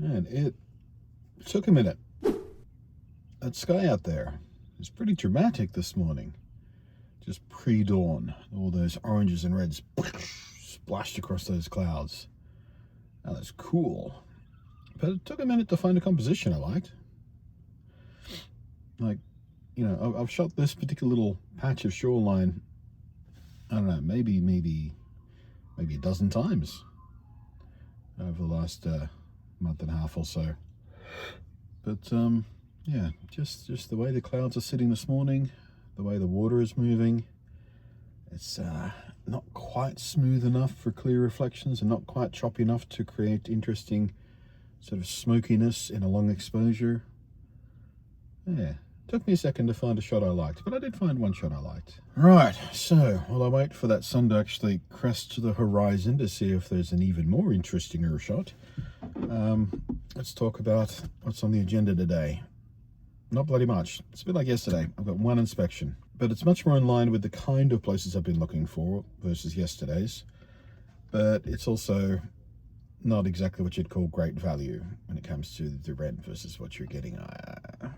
And it took a minute. That sky out there is pretty dramatic this morning. Just pre-dawn, all those oranges and reds splashed across those clouds. Now that's cool. But it took a minute to find a composition I liked. Like, you know, I've shot this particular little patch of shoreline, I don't know, maybe a dozen times over the last month and a half or so. But yeah, just the way the clouds are sitting this morning, the way the water is moving, it's not quite smooth enough for clear reflections and not quite choppy enough to create interesting sort of smokiness in a long exposure. Yeah, took me a second to find a shot I liked, but I did find one shot I liked. Right, so while I wait for that sun to actually crest the horizon to see if there's an even more interesting shot, let's talk about what's on the agenda today. Not bloody much. It's a bit like yesterday. I've got one inspection, but it's much more in line with the kind of places I've been looking for versus yesterday's. But it's also not exactly what you'd call great value when it comes to the rent versus what you're getting. I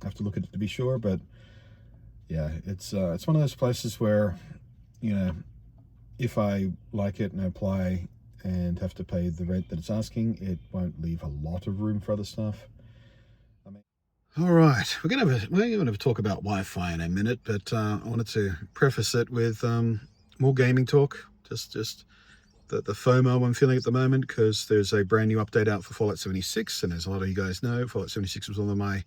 have to look at it to be sure, but yeah, it's one of those places where, you know, if I like it and apply and have to pay the rent that it's asking, it won't leave a lot of room for other stuff. All right, we're going to talk about Wi-Fi in a minute, but I wanted to preface it with more gaming talk. Just the FOMO I'm feeling at the moment, because there's a brand new update out for Fallout 76, and as a lot of you guys know, Fallout 76 was one of my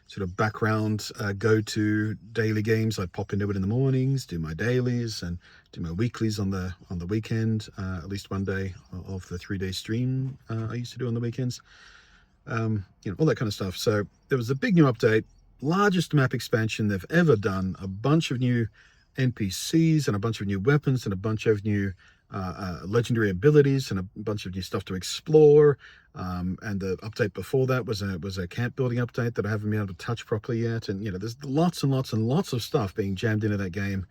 sort of background go-to daily games. I'd pop into it in the mornings, do my dailies, and do my weeklies on the weekend. At least one day of the 3-day stream I used to do on the weekends. You know, all that kind of stuff. So there was a big new update, largest map expansion they've ever done, a bunch of new NPCs and a bunch of new weapons and a bunch of new legendary abilities and a bunch of new stuff to explore. And the update before that was a camp building update that I haven't been able to touch properly yet. And, you know, there's lots and lots and lots of stuff being jammed into that game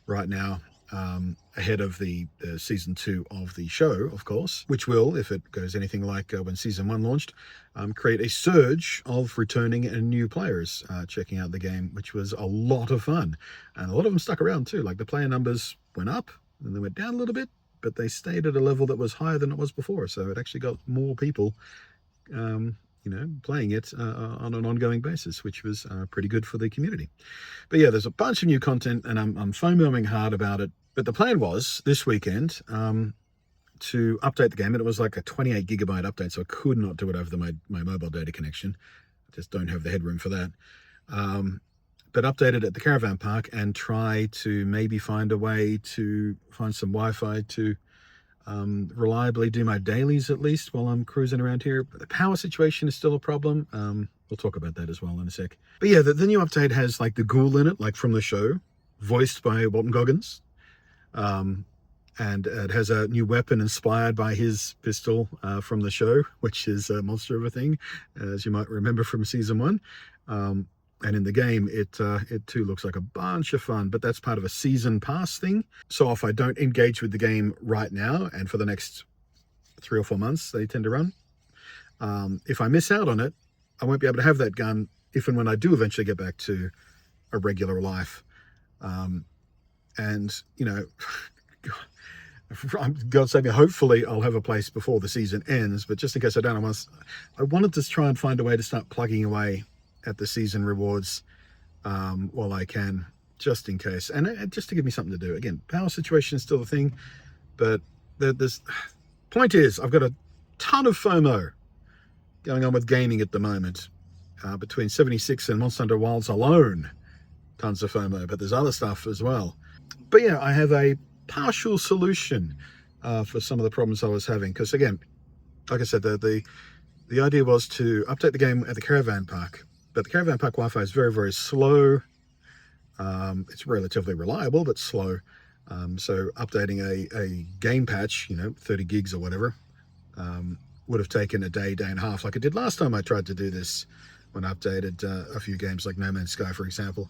right now. Ahead of the season 2 of the show, of course, which will, if it goes anything like when season 1 launched, create a surge of returning and new players checking out the game, which was a lot of fun. And a lot of them stuck around too. Like, the player numbers went up and they went down a little bit, but they stayed at a level that was higher than it was before. So it actually got more people you know, playing it on an ongoing basis, which was pretty good for the community. But yeah, there's a bunch of new content, and I'm FOMOing hard about it. But the plan was this weekend to update the game, and it was like a 28 gigabyte update, so I could not do it over my mobile data connection. I just don't have the headroom for that. But update it at the caravan park and try to maybe find a way to find some Wi-Fi to reliably do my dailies, at least while I'm cruising around here. But the power situation is still a problem. We'll talk about that as well in a sec. But yeah, the new update has like the ghoul in it, like from the show, voiced by Walton Goggins. And it has a new weapon inspired by his pistol from the show, which is a monster of a thing, as you might remember from season 1. And in the game, it too looks like a bunch of fun, but that's part of a season pass thing. So if I don't engage with the game right now, and for the next 3 or 4 months, they tend to run, if I miss out on it, I won't be able to have that gun if and when I do eventually get back to a regular life. And, you know, God save me, hopefully I'll have a place before the season ends, but just in case I don't, I wanted to try and find a way to start plugging away at the season rewards while I can, just in case, and just to give me something to do. Again, power situation is still a thing, but there's point is, I've got a ton of FOMO going on with gaming at the moment. Between 76 and Monster Hunter Wilds alone, tons of FOMO, but there's other stuff as well. But yeah, I have a partial solution for some of the problems I was having, because again, like I said, the idea was to update the game at the caravan park, but the caravan park Wi-Fi is very, very slow. It's relatively reliable, but slow. So updating a game patch, you know, 30 gigs or whatever, would have taken a day and a half, like it did last time I tried to do this when I updated a few games like No Man's Sky, for example.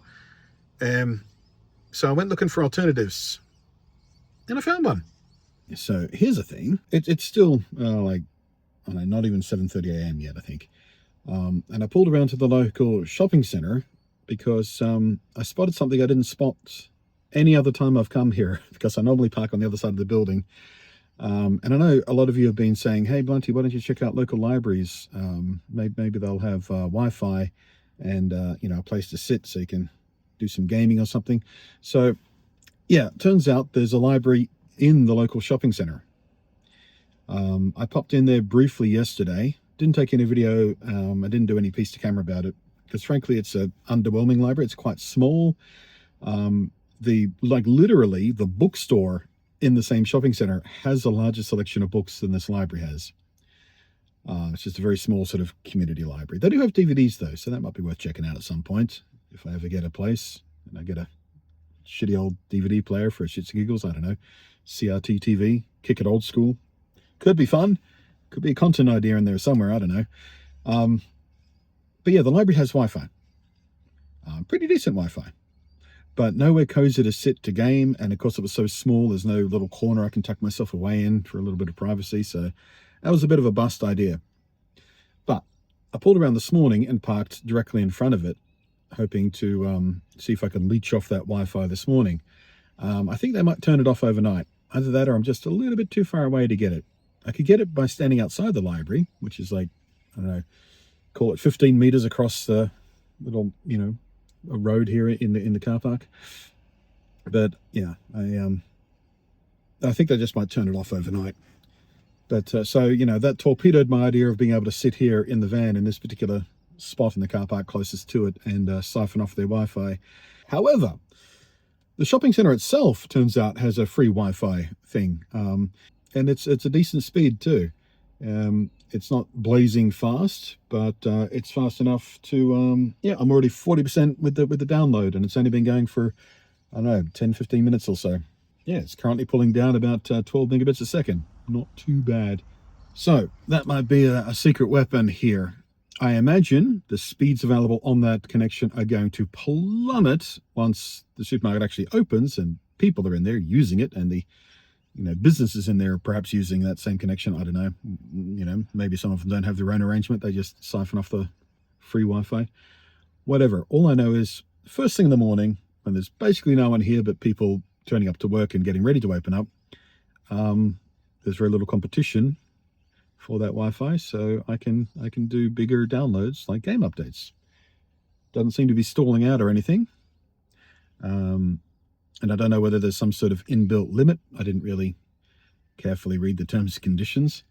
So I went looking for alternatives, and I found one. So here's the thing. It's still like I don't know, not even 7:30 a.m. yet, I think. And I pulled around to the local shopping centre because I spotted something I didn't spot any other time I've come here, because I normally park on the other side of the building. And I know a lot of you have been saying, hey, Blunty, why don't you check out local libraries? Maybe they'll have Wi-Fi and, a place to sit so you can do some gaming or something. So, yeah, it turns out there's a library in the local shopping centre. I popped in there briefly yesterday. Didn't take any video. I didn't do any piece to camera about it because, frankly, it's an underwhelming library. It's quite small. Literally, the bookstore in the same shopping center has a larger selection of books than this library has. It's just a very small sort of community library. They do have DVDs though, so that might be worth checking out at some point if I ever get a place and I get a shitty old DVD player for shits and giggles. I don't know, CRT TV, kick it old school. Could be fun. Could be a content idea in there somewhere. I don't know. But yeah, the library has Wi-Fi. Pretty decent Wi-Fi. But nowhere cozy to sit to game. And of course, it was so small, there's no little corner I can tuck myself away in for a little bit of privacy. So that was a bit of a bust idea. But I pulled around this morning and parked directly in front of it, hoping to see if I could leech off that Wi-Fi this morning. I think they might turn it off overnight. Either that or I'm just a little bit too far away to get it. I could get it by standing outside the library, which is like, I don't know, call it 15 meters across the little, a road here in the car park. But yeah, I think they just might turn it off overnight. But so that torpedoed my idea of being able to sit here in the van in this particular spot in the car park closest to it and siphon off their Wi-Fi. However, the shopping center itself turns out has a free Wi-Fi thing, and it's a decent speed too. It's not blazing fast, but it's fast enough to, I'm already 40% with the download, and it's only been going for, I don't know, 10, 15 minutes or so. Yeah, it's currently pulling down about 12 megabits a second. Not too bad. So that might be a secret weapon here. I imagine the speeds available on that connection are going to plummet once the supermarket actually opens and people are in there using it, and the businesses in there perhaps using that same connection. I don't know. Maybe some of them don't have their own arrangement. They just siphon off the free Wi-Fi. Whatever. All I know is first thing in the morning, when there's basically no one here but people turning up to work and getting ready to open up, there's very little competition for that Wi-Fi, so I can do bigger downloads like game updates. Doesn't seem to be stalling out or anything. And I don't know whether there's some sort of inbuilt limit. I didn't really carefully read the terms and conditions,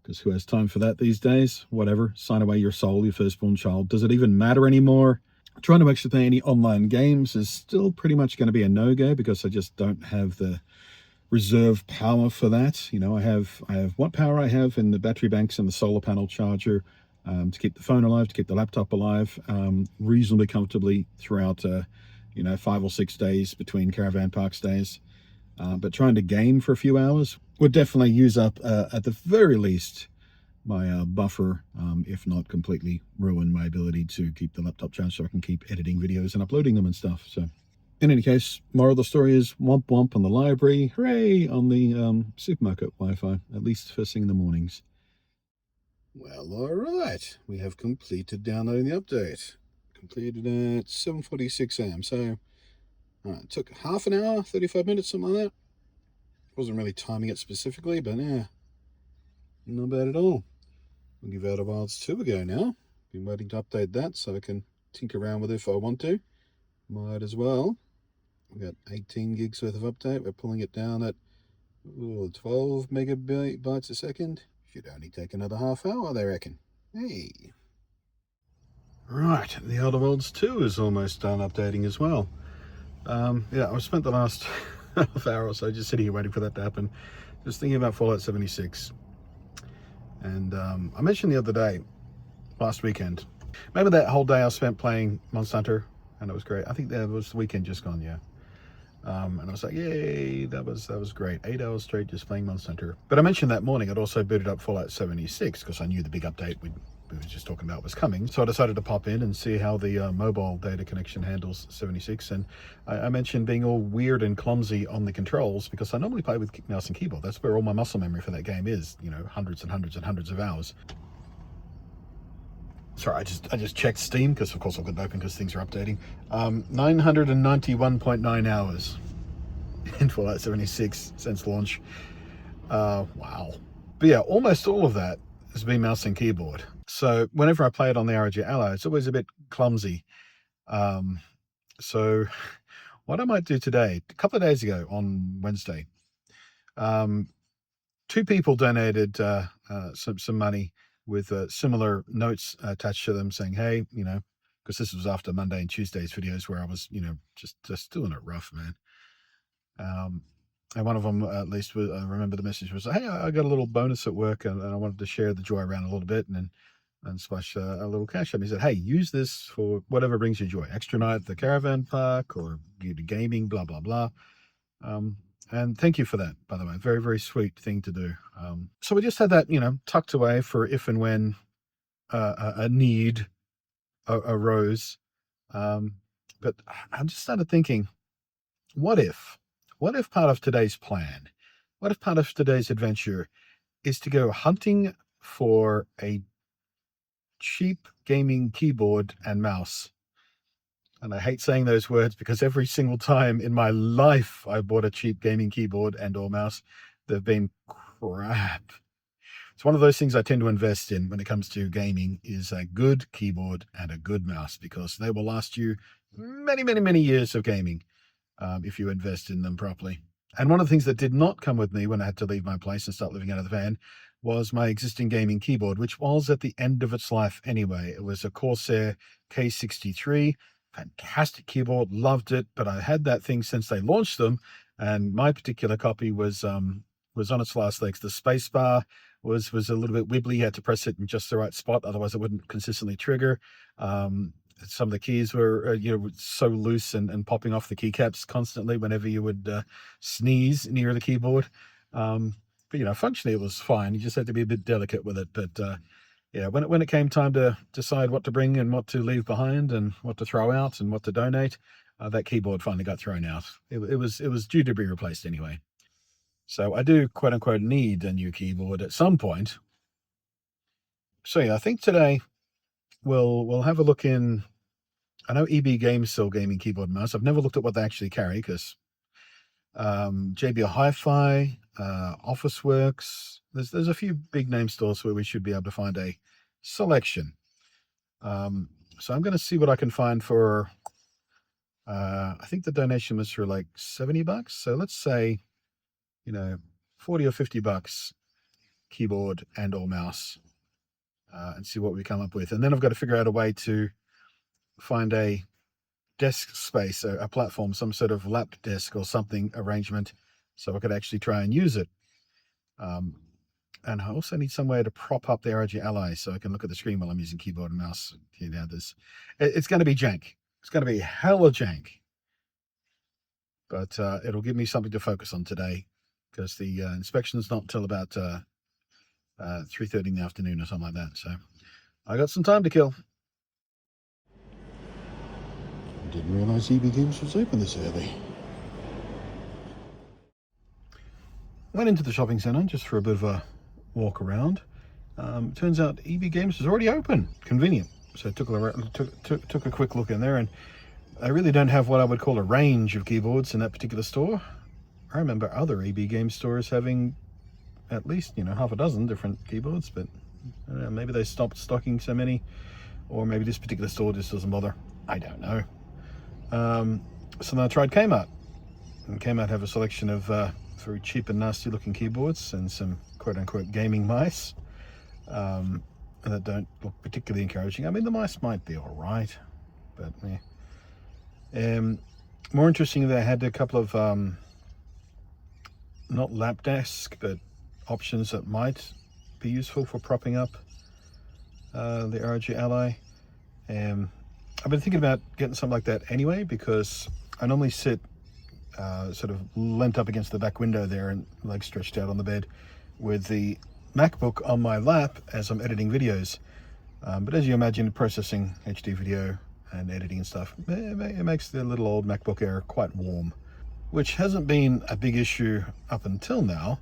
because who has time for that these days? Whatever. Sign away your soul, your firstborn child. Does it even matter anymore? Trying to actually play any online games is still pretty much going to be a no-go, because I just don't have the reserve power for that. I have what power I have in the battery banks and the solar panel charger to keep the phone alive, to keep the laptop alive reasonably comfortably throughout 5 or 6 days between caravan park stays. But trying to game for a few hours would definitely use up, at the very least, my buffer, if not completely ruin my ability to keep the laptop charged so I can keep editing videos and uploading them and stuff. So in any case, moral of the story is womp womp on the library, hooray on the supermarket Wi-Fi, at least first thing in the mornings. Well, all right, we have completed downloading the update. Completed at 7:46 a.m. So it took half an hour, 35 minutes, something like that. Wasn't really timing it specifically, but yeah, not bad at all. We'll give Outer Wilds 2 a go now. Been waiting to update that so I can tinker around with it if I want to. Might as well. We've got 18 gigs worth of update. We're pulling it down at 12 megabytes a second. Should only take another half hour, they reckon. Hey. Right, the Outer Worlds 2 is almost done updating as well. Yeah, I've spent the last half hour or so just sitting here waiting for that to happen, just thinking about Fallout 76. And I mentioned the other day, last weekend, remember that whole day I spent playing Monster Hunter, and it was great. I think that was the weekend just gone, yeah. And I was like, yay, that was great. 8 hours straight just playing Monster Hunter. But I mentioned that morning I'd also booted up Fallout 76 because I knew the big update would we were just talking about was coming. So I decided to pop in and see how the mobile data connection handles 76. And I mentioned being all weird and clumsy on the controls because I normally play with mouse and keyboard. That's where all my muscle memory for that game is, you know, hundreds and hundreds and hundreds of hours. Sorry, I just checked Steam because of course I've got it open because things are updating. 991.9 hours in Fallout 76 since launch. Wow. But yeah, almost all of that has been mouse and keyboard. So whenever I play it on the ROG Ally, it's always a bit clumsy. So what I might do today, a couple of days ago on Wednesday, 2 people donated some money with similar notes attached to them saying, hey, you know, because this was after Monday and Tuesday's videos where I was, you know, just doing it rough, man. And one of them, at least, I remember the message was, hey, I got a little bonus at work and I wanted to share the joy around a little bit and splash a little cash at me. He said, hey, use this for whatever brings you joy. Extra night at the caravan park or gaming, blah, blah, blah. And thank you for that, by the way. Very, very sweet thing to do. So we just had that, you know, tucked away for if and when a need arose. But I just started thinking, what if part of today's plan, what if part of today's adventure is to go hunting for a cheap gaming keyboard and mouse? And I hate saying those words because every single time in my life I bought a cheap gaming keyboard and or mouse, they've been crap. It's one of those things I tend to invest in when it comes to gaming is a good keyboard and a good mouse because they will last you many, many, many years of gaming if you invest in them properly. And one of the things that did not come with me when I had to leave my place and start living out of the van was my existing gaming keyboard, which was at the end of its life anyway. It was a Corsair K63. Fantastic keyboard, loved it, but I had that thing since they launched them, and my particular copy was on its last legs. The space bar was a little bit wibbly. You had to press it in just the right spot, otherwise it wouldn't consistently trigger. Some of the keys were you know, so loose and popping off the keycaps constantly whenever you would sneeze near the keyboard. But you know, functionally it was fine. You just had to be a bit delicate with it. But yeah, when it came time to decide what to bring and what to leave behind and what to throw out and what to donate, that keyboard finally got thrown out. It was due to be replaced anyway. So I do quote unquote need a new keyboard at some point. So yeah, I think today we'll have a look in. I know EB Games sell gaming keyboard and mouse. I've never looked at what they actually carry because JBL Hi-Fi, Officeworks. There's a few big name stores where we should be able to find a selection. So I'm going to see what I can find for. I think the donation was for like $70. So let's say, you know, 40 or 50 bucks keyboard and or mouse, and see what we come up with. And then I've got to figure out a way to find a desk space, a platform, some sort of lap desk or something arrangement so I could actually try and use it. And I also need somewhere to prop up the ROG Ally so I can look at the screen while I'm using keyboard and mouse. You know, it's going to be jank. It's going to be hella jank. But it'll give me something to focus on today because the inspection's not until about 3:30 in the afternoon or something like that. So I got some time to kill. Didn't realize EB Games was open this early. Went into the shopping centre just for a bit of a walk around. Turns out EB Games is already open. Convenient. So I took a quick look in there, and I really don't have what I would call a range of keyboards in that particular store. I remember other EB Games stores having at least, you know, half a dozen different keyboards, but I don't know, maybe they stopped stocking so many, or maybe this particular store just doesn't bother. I don't know. So then I tried Kmart, and Kmart have a selection of very cheap and nasty looking keyboards and some quote unquote gaming mice that don't look particularly encouraging. I mean, the mice might be all right, but more interesting, they had a couple of not lap desk but options that might be useful for propping up the ROG Ally. I've been thinking about getting something like that anyway because I normally sit sort of leant up against the back window there and legs stretched out on the bed with the MacBook on my lap as I'm editing videos. But as you imagine, processing HD video and editing and stuff, it makes the little old MacBook Air quite warm, which hasn't been a big issue up until now.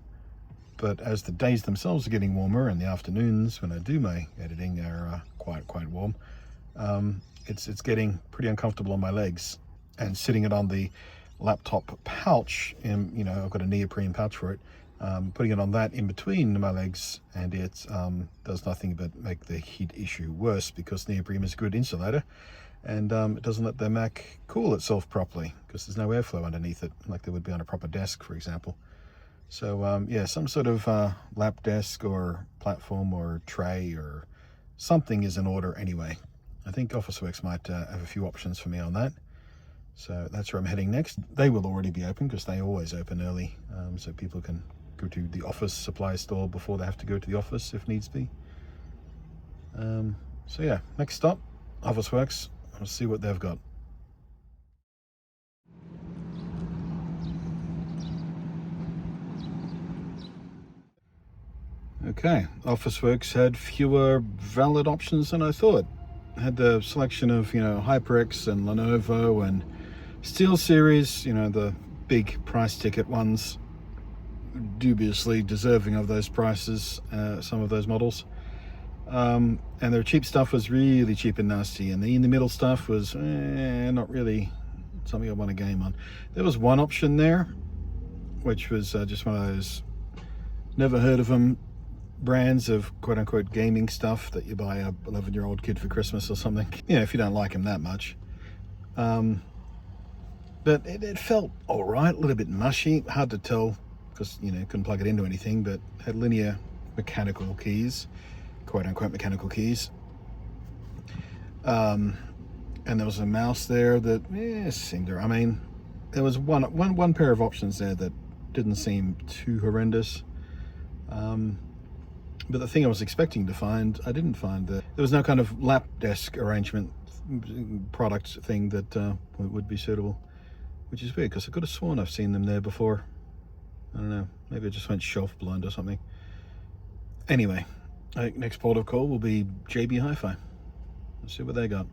But as the days themselves are getting warmer and the afternoons when I do my editing are quite warm, it's getting pretty uncomfortable on my legs. And sitting it on the laptop pouch, and I've got a neoprene pouch for it, putting it on that in between my legs, and it does nothing but make the heat issue worse, because neoprene is a good insulator, and it doesn't let the Mac cool itself properly because there's no airflow underneath it like there would be on a proper desk, for example. So yeah, some sort of lap desk or platform or tray or something is in order anyway. I think Officeworks might have a few options for me on that. So that's where I'm heading next. They will already be open because they always open early, so people can go to the office supply store before they have to go to the office if needs be. So yeah, next stop, Officeworks. Let's see what they've got. Okay, Officeworks had fewer valid options than I thought. Had the selection of, HyperX and Lenovo and SteelSeries, the big price ticket ones, dubiously deserving of those prices, some of those models. And their cheap stuff was really cheap and nasty, and the in the middle stuff was not really something I want to game on. There was one option there, which was just one of those never heard of them brands of quote-unquote gaming stuff that you buy a 11-year-old kid for Christmas or something, if you don't like him that much. But it felt all right, a little bit mushy, hard to tell because couldn't plug it into anything, but had linear mechanical keys, quote-unquote mechanical keys. And there was a mouse there that seemed to, there was one pair of options there that didn't seem too horrendous. But the thing I was expecting to find, I didn't find. There was no kind of lap desk arrangement product thing that would be suitable, which is weird because I could have sworn I've seen them there before. I don't know, maybe I just went shelf blind or something. Anyway, I think next port of call will be JB Hi-Fi. Let's see what they got.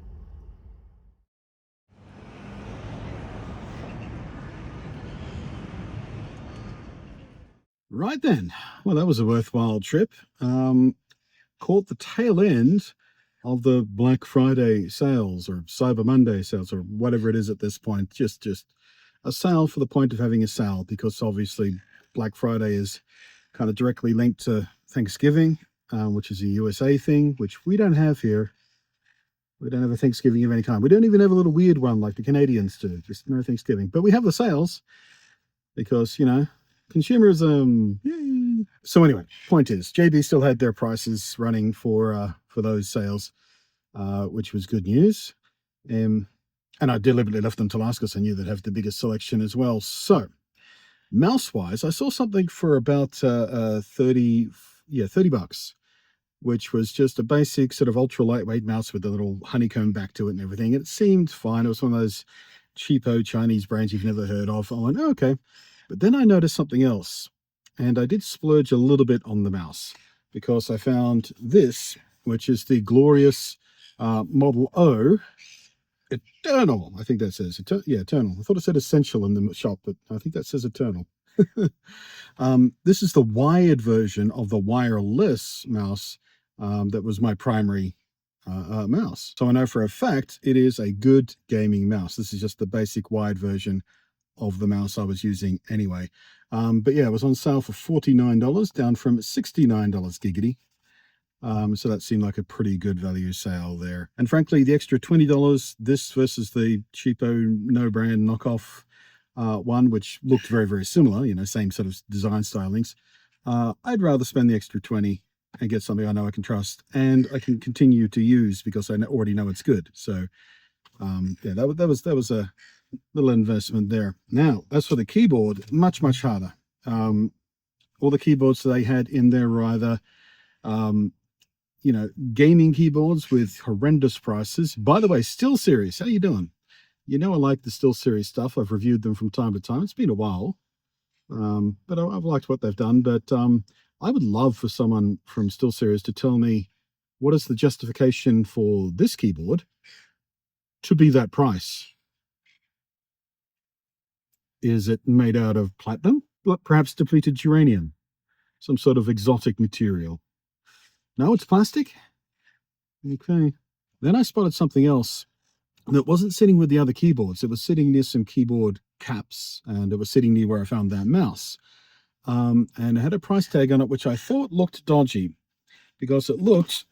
Right then, well, that was a worthwhile trip. Caught the tail end of the Black Friday sales or Cyber Monday sales or whatever it is at this point. Just a sale for the point of having a sale, because obviously Black Friday is kind of directly linked to Thanksgiving, which is a USA thing, which we don't have here. We don't have a Thanksgiving of any kind. We don't even have a little weird one like the Canadians do. Just no Thanksgiving. But we have the sales because, consumerism. Yay. So anyway, point is, JB still had their prices running for those sales, which was good news. And I deliberately left them to last because I knew they'd have the biggest selection as well. So mouse-wise, I saw something for about 30 bucks, which was just a basic sort of ultra lightweight mouse with a little honeycomb back to it and everything. It seemed fine. It was one of those cheapo Chinese brands you've never heard of. I went, oh, okay. But then I noticed something else, and I did splurge a little bit on the mouse because I found this, which is the glorious Model O Eternal. I think that says, Eternal. I thought it said Essential in the shop, but I think that says Eternal. This is the wired version of the wireless mouse that was my primary mouse. So I know for a fact it is a good gaming mouse. This is just the basic wired version of the mouse I was using anyway. But yeah, it was on sale for $49, down from $69 giggity. So that seemed like a pretty good value sale there. And frankly, the extra $20, this versus the cheapo no brand knockoff one, which looked very, very similar, same sort of design stylings. I'd rather spend the extra 20 and get something I know I can trust and I can continue to use because I already know it's good. So yeah, that was a little investment there. Now, as for the keyboard, much harder. All the keyboards they had in there were either gaming keyboards with horrendous prices. By the way, SteelSeries, how you doing? I like the SteelSeries stuff. I've reviewed them from time to time. It's been a while, but I've liked what they've done. But I would love for someone from SteelSeries to tell me what is the justification for this keyboard to be that price? Is it made out of platinum? Perhaps depleted uranium? Some sort of exotic material? No, it's plastic? Okay. Then I spotted something else that wasn't sitting with the other keyboards. It was sitting near some keyboard caps, and it was sitting near where I found that mouse. And it had a price tag on it, which I thought looked dodgy, because it looked,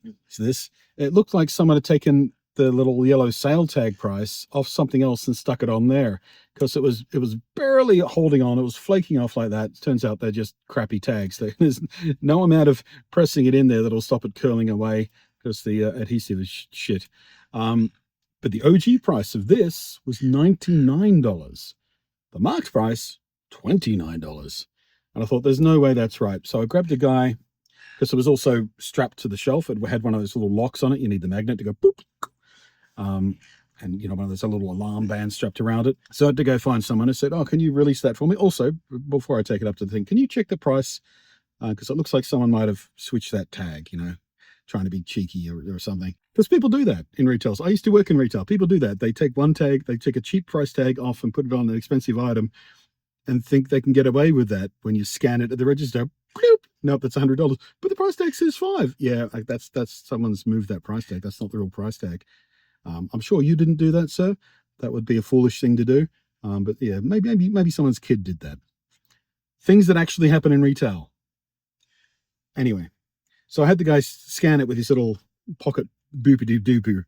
it looked like someone had taken the little yellow sale tag price off something else and stuck it on there, because it was barely holding on. It was flaking off like that. It turns out they're just crappy tags. There's no amount of pressing it in there that'll stop it curling away, because the adhesive is shit. But the OG price of this was $99. The marked price, $29. And I thought, there's no way that's right. So I grabbed a guy, because it was also strapped to the shelf. It had one of those little locks on it. You need the magnet to go boop. And, you know, one of those little alarm bands strapped around it. So I had to go find someone who said, oh, can you release that for me? Also, before I take it up to the thing, can you check the price? Because it looks like someone might have switched that tag, you know, trying to be cheeky or something. Because people do that in retails. I used to work in retail. People do that. They take one tag, they take a cheap price tag off and put it on an expensive item and think they can get away with that. When you scan it at the register, bloop, nope, that's $100. But the price tag says $5. Yeah, that's someone's moved that price tag. That's not the real price tag. I'm sure you didn't do that, sir. That would be a foolish thing to do. But yeah, maybe someone's kid did that. Things that actually happen in retail. Anyway, so I had the guy scan it with his little pocket boopity dooper.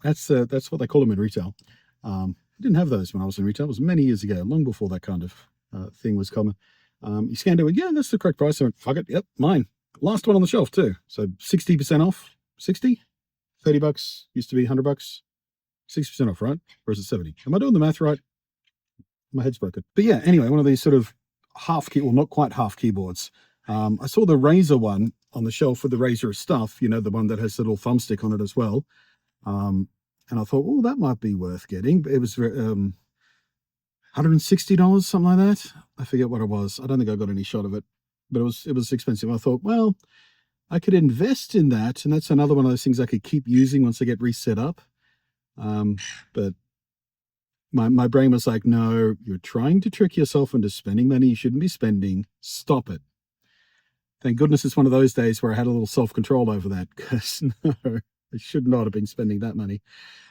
That's what they call them in retail. I didn't have those when I was in retail. It was many years ago, long before that kind of thing was common. He scanned it with, yeah, that's the correct price. I went, fuck it, yep, mine. Last one on the shelf too. So 60% off, 60? $30 used to be $100, 60% off, right? Or is it 70? Am I doing the math right? My head's broken. But yeah, anyway, one of these sort of not quite half keyboards. I saw the Razer one on the shelf with the Razer stuff, you know, the one that has the little thumbstick on it as well. And I thought, oh, that might be worth getting. But it was $160, something like that. I forget what it was. I don't think I got any shot of it, but it was expensive. I thought, well, I could invest in that, and that's another one of those things I could keep using once I get reset up. But my brain was like, no, you're trying to trick yourself into spending money you shouldn't be spending. Stop it. Thank goodness it's one of those days where I had a little self-control over that, because no, I should not have been spending that money.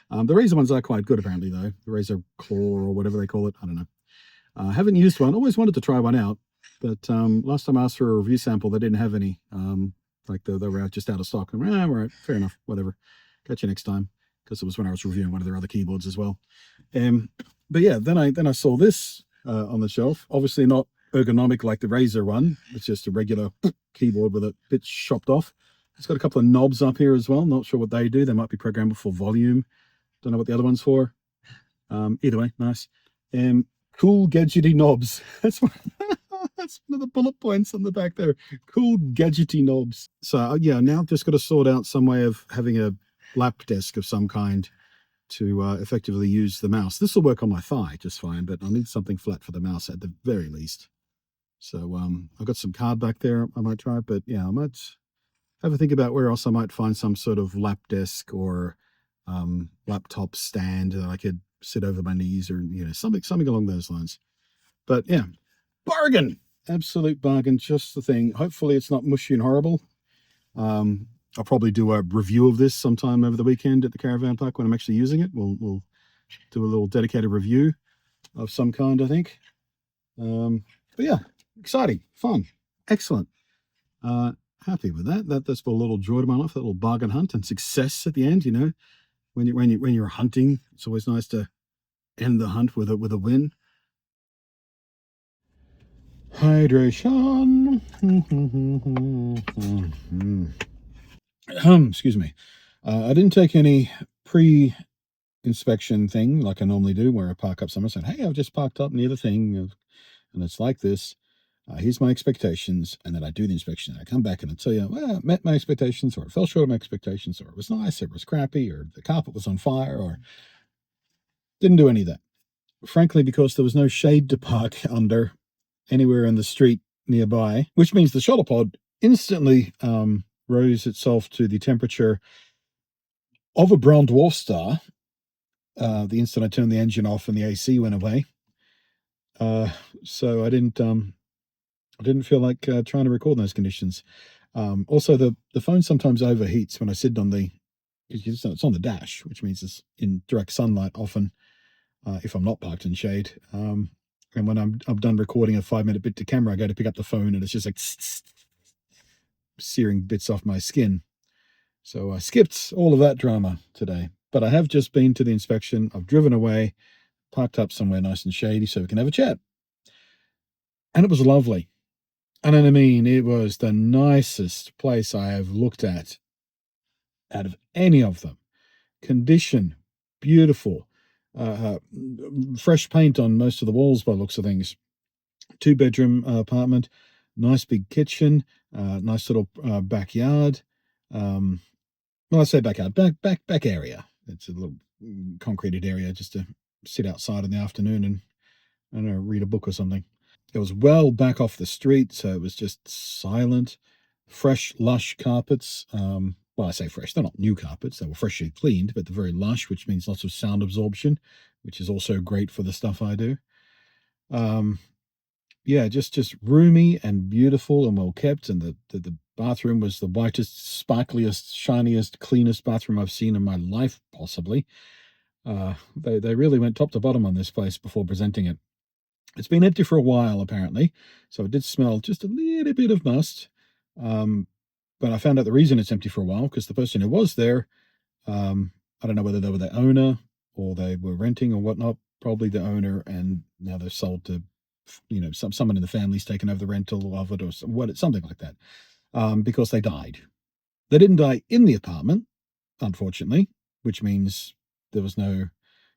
The Razer ones are quite good, apparently, though. The Razer Claw or whatever they call it. I don't know. I haven't used one. Always wanted to try one out, but last time I asked for a review sample, they didn't have any. Like they were just out of stock. All right, fair enough, whatever. Catch you next time, because it was when I was reviewing one of their other keyboards as well. But yeah, then I saw this on the shelf. Obviously not ergonomic like the Razer one. It's just a regular keyboard with a bit chopped off. It's got a couple of knobs up here as well. Not sure what they do. They might be programmable for volume. Don't know what the other one's for. Either way, nice. Cool gadgety knobs. That's one of the bullet points on the back there. Cool gadgety knobs. So yeah, now I've just got to sort out some way of having a lap desk of some kind to effectively use the mouse. This will work on my thigh just fine, but I need something flat for the mouse at the very least. So I've got some card back there I might try, but yeah, I might have a think about where else I might find some sort of lap desk or laptop stand that I could sit over my knees, or you know, something along those lines. But yeah, bargain, absolute bargain, just the thing. Hopefully it's not mushy and horrible. I'll probably do a review of this sometime over the weekend at the caravan park when I'm actually using it. We'll do a little dedicated review of some kind, I think. But yeah, exciting, fun, excellent. Happy with that. That's brought a little joy to my life, that little bargain hunt and success at the end. You know, when you're hunting, it's always nice to end the hunt with a win. Hydration. Excuse me. I didn't take any pre-inspection thing like I normally do, where I park up somewhere and say, hey, I've just parked up near the thing, and it's like this. Here's my expectations, and then I do the inspection. I come back and I tell you, well, it met my expectations, or it fell short of my expectations, or it was nice, or it was crappy, or the carpet was on fire, or didn't do any of that. Frankly, because there was no shade to park under anywhere in the street nearby, which means the Shuttlepod instantly rose itself to the temperature of a brown dwarf star the instant I turned the engine off and the AC went away. So I didn't feel like trying to record in those conditions. Also, the phone sometimes overheats when I sit on the. It's on the dash, which means it's in direct sunlight often. If I'm not parked in shade, and when I'm done recording a 5-minute bit to camera, I go to pick up the phone and it's just like searing bits off my skin. So I skipped all of that drama today. But I have just been to the inspection. I've driven away, parked up somewhere nice and shady so we can have a chat. And it was lovely. And I mean, it was the nicest place I have looked at out of any of them. Condition, beautiful. Fresh paint on most of the walls by looks of things. 2-bedroom apartment, nice big kitchen, nice little backyard. Well, I say backyard, back area. It's a little concreted area just to sit outside in the afternoon and I don't know, read a book or something. It was well back off the street, so it was just silent. Fresh, lush carpets. Well, I say fresh, they're not new carpets. They were freshly cleaned, but they're very lush, which means lots of sound absorption, which is also great for the stuff I do. Yeah, just roomy and beautiful and well kept. And the bathroom was the whitest, sparkliest, shiniest, cleanest bathroom I've seen in my life, possibly. They really went top to bottom on this place before presenting it. It's been empty for a while, apparently, so it did smell just a little bit of must. But I found out the reason it's empty for a while because the person who was there, I don't know whether they were the owner or they were renting or whatnot, probably the owner, and now they've sold to, someone in the family's taken over the rental of it or something like that, because they died. They didn't die in the apartment, unfortunately, which means there was no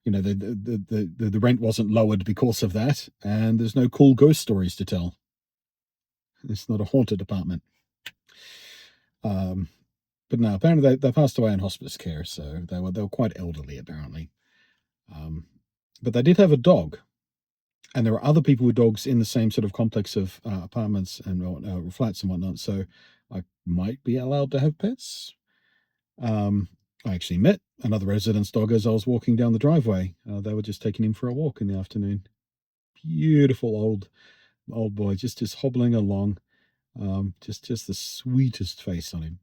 the rent wasn't lowered because of that, and there's no cool ghost stories to tell. It's not a haunted apartment. But no, apparently they passed away in hospice care, so they were quite elderly apparently. But they did have a dog, and there were other people with dogs in the same sort of complex of apartments and flats and whatnot. So I might be allowed to have pets. I actually met another resident's dog as I was walking down the driveway. They were just taking him for a walk in the afternoon. Beautiful old boy, just hobbling along. Just the sweetest face on him.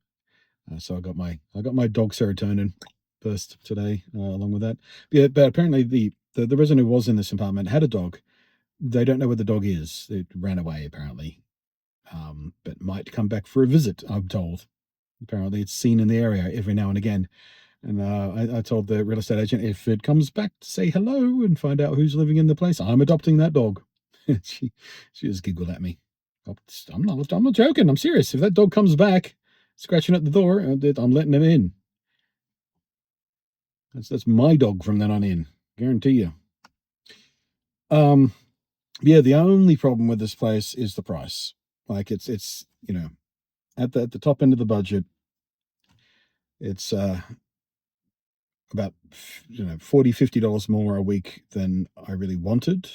So I got my dog serotonin burst today along with that. Yeah, but apparently the resident who was in this apartment had a dog. They don't know where the dog is. It ran away apparently, but might come back for a visit. I'm told. Apparently, it's seen in the area every now and again. And I told the real estate agent if it comes back to say hello and find out who's living in the place, I'm adopting that dog. she just giggled at me. I'm not joking. I'm serious. If that dog comes back, scratching at the door, I'm letting him in. That's my dog from then on in. Guarantee you. Yeah. The only problem with this place is the price. Like it's at the top end of the budget. It's about $40-$50 more a week than I really wanted.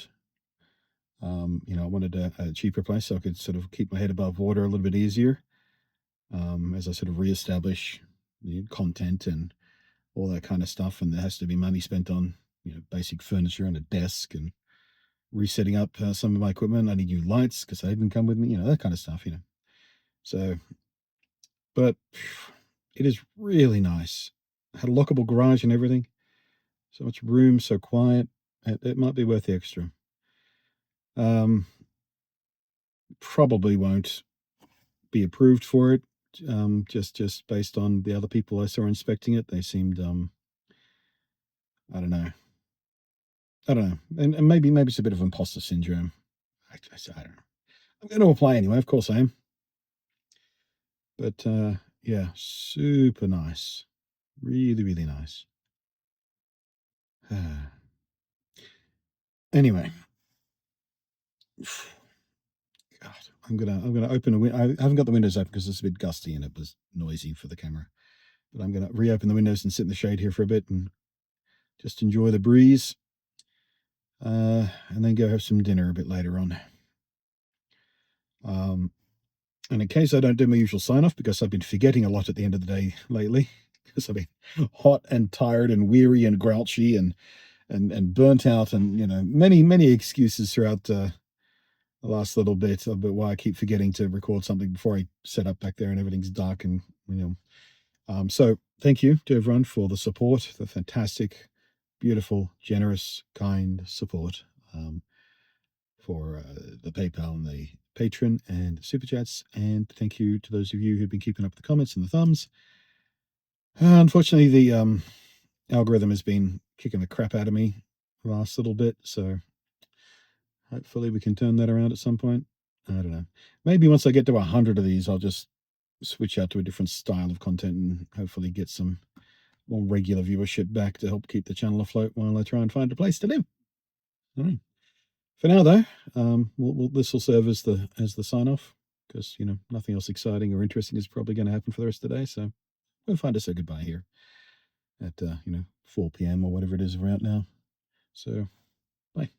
I wanted a cheaper place so I could sort of keep my head above water a little bit easier, as I sort of reestablish content and all that kind of stuff. And there has to be money spent on basic furniture and a desk and resetting up some of my equipment. I need new lights because they didn't come with me, that kind of stuff. So, but it is really nice. Had a lockable garage and everything. So much room, so quiet. It might be worth the extra. Probably won't be approved for it. Just based on the other people I saw inspecting it, they seemed I don't know, and maybe it's a bit of imposter syndrome. I don't know. I'm going to apply anyway. Of course I am. But yeah, super nice, really nice. Anyway. God, I'm gonna open a window. I haven't got the windows open because it's a bit gusty and it was noisy for the camera. But I'm gonna reopen the windows and sit in the shade here for a bit and just enjoy the breeze. And then go have some dinner a bit later on. And in case I don't do my usual sign-off, because I've been forgetting a lot at the end of the day lately, because I've been hot and tired and weary and grouchy and burnt out, and many excuses throughout the last little bit about why I keep forgetting to record something before I set up back there and everything's dark. And so thank you to everyone for the support, the fantastic, beautiful, generous, kind support for the PayPal and the Patreon and Super Chats. And thank you to those of you who've been keeping up with the comments and the thumbs. Unfortunately, the algorithm has been kicking the crap out of me the last little bit, so hopefully we can turn that around at some point. I don't know. Maybe once I get to 100 of these, I'll just switch out to a different style of content and hopefully get some more regular viewership back to help keep the channel afloat while I try and find a place to live. All right. For now, though, this will serve as the sign-off, because nothing else exciting or interesting is probably going to happen for the rest of the day. So we'll find us a goodbye here at 4 p.m. or whatever it is around now. So bye.